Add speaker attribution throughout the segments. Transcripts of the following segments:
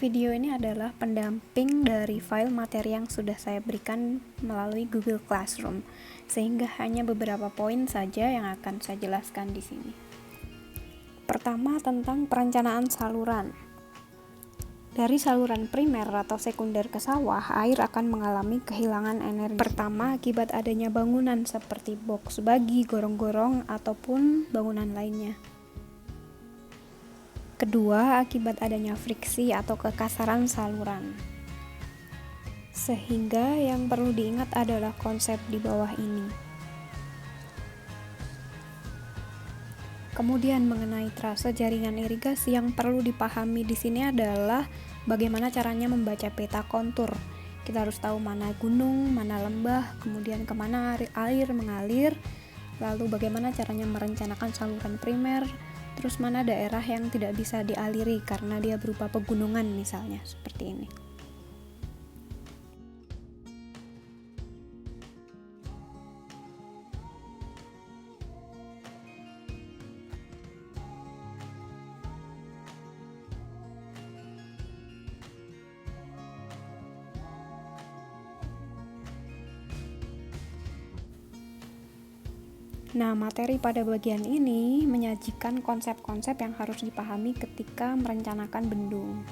Speaker 1: Video ini adalah pendamping dari file materi yang sudah saya berikan melalui Google Classroom, sehingga hanya beberapa poin saja yang akan saya jelaskan di sini. Pertama, tentang perencanaan saluran. Dari saluran primer atau sekunder ke sawah, air akan mengalami kehilangan energi. Pertama, akibat adanya bangunan seperti box bagi, gorong-gorong, ataupun bangunan lainnya. Kedua, akibat adanya friksi atau kekasaran saluran. Sehingga yang perlu diingat adalah konsep di bawah ini. Kemudian mengenai trase jaringan irigasi, yang perlu dipahami di sini adalah bagaimana caranya membaca peta kontur. Kita harus tahu mana gunung, mana lembah, kemudian kemana air mengalir, lalu bagaimana caranya merencanakan saluran primer, terus mana daerah yang tidak bisa dialiri karena dia berupa pegunungan misalnya, seperti ini. Nah, materi pada bagian ini menyajikan konsep-konsep yang harus dipahami ketika merencanakan bendung.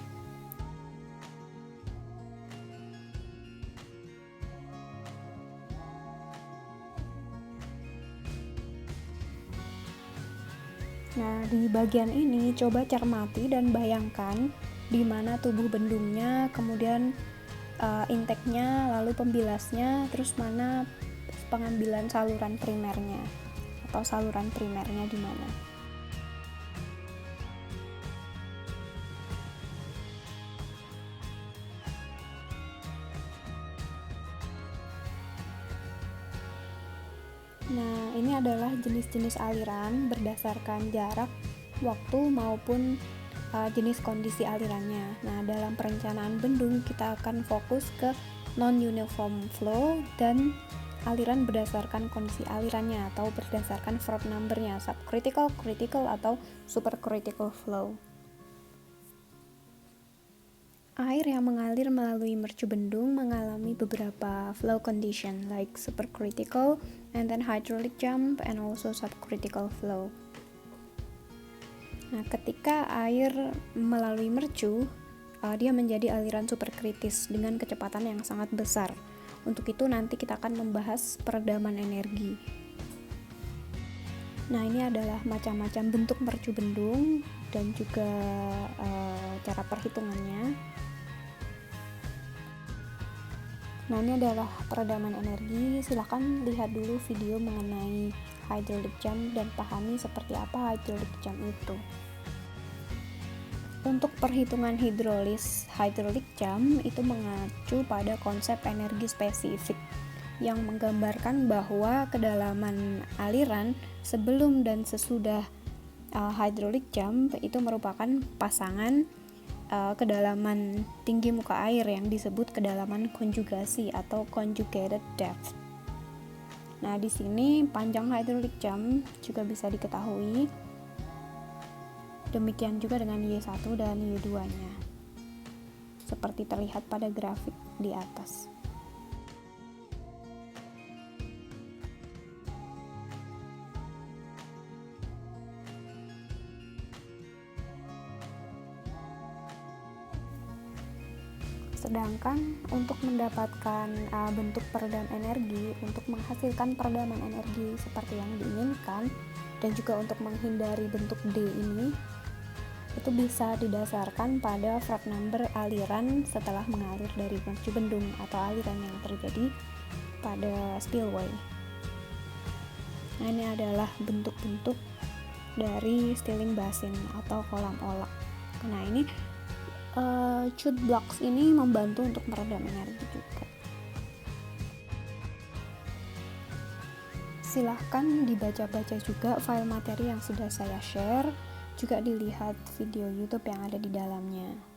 Speaker 1: Nah, di bagian ini coba cermati dan bayangkan di mana tubuh bendungnya, kemudian intake-nya, lalu pembilasnya, terus mana pengambilan saluran primernya atau saluran primernya di mana. Nah, ini adalah jenis-jenis aliran berdasarkan jarak, waktu, maupun jenis kondisi alirannya. Nah, dalam perencanaan bendung kita akan fokus ke non-uniform flow dan aliran berdasarkan kondisi alirannya atau berdasarkan Froude number-nya, subcritical, critical, atau supercritical flow. Air yang mengalir melalui mercu bendung mengalami beberapa flow condition like supercritical and then hydraulic jump and also subcritical flow. Nah, ketika air melalui mercu, dia menjadi aliran superkritis dengan kecepatan yang sangat besar. Untuk itu nanti kita akan membahas peredaman energi. Nah, ini adalah macam-macam bentuk mercu bendung dan juga cara perhitungannya. Nah, ini adalah peredaman energi. Silakan lihat dulu video mengenai hydraulic jump dan pahami seperti apa hydraulic jump itu. Untuk perhitungan hidrolis, hydraulic jump itu mengacu pada konsep energi spesifik yang menggambarkan bahwa kedalaman aliran sebelum dan sesudah hydraulic jump itu merupakan pasangan kedalaman tinggi muka air yang disebut kedalaman konjugasi atau conjugated depth. Nah, di sini panjang hydraulic jump juga bisa diketahui. Demikian juga dengan Y1 dan Y2-nya, seperti terlihat pada grafik di atas. Sedangkan untuk mendapatkan bentuk peredam energi, untuk menghasilkan peredaman energi seperti yang diinginkan, dan juga untuk menghindari bentuk D ini, itu bisa didasarkan pada Froude number aliran setelah mengalir dari mercu bendung atau aliran yang terjadi pada spillway. Nah, ini adalah bentuk-bentuk dari stilling basin atau kolam olak. Nah, ini chute blocks ini membantu untuk meredam energi juga. Silahkan dibaca-baca juga file materi yang sudah saya share, juga dilihat video YouTube yang ada di dalamnya.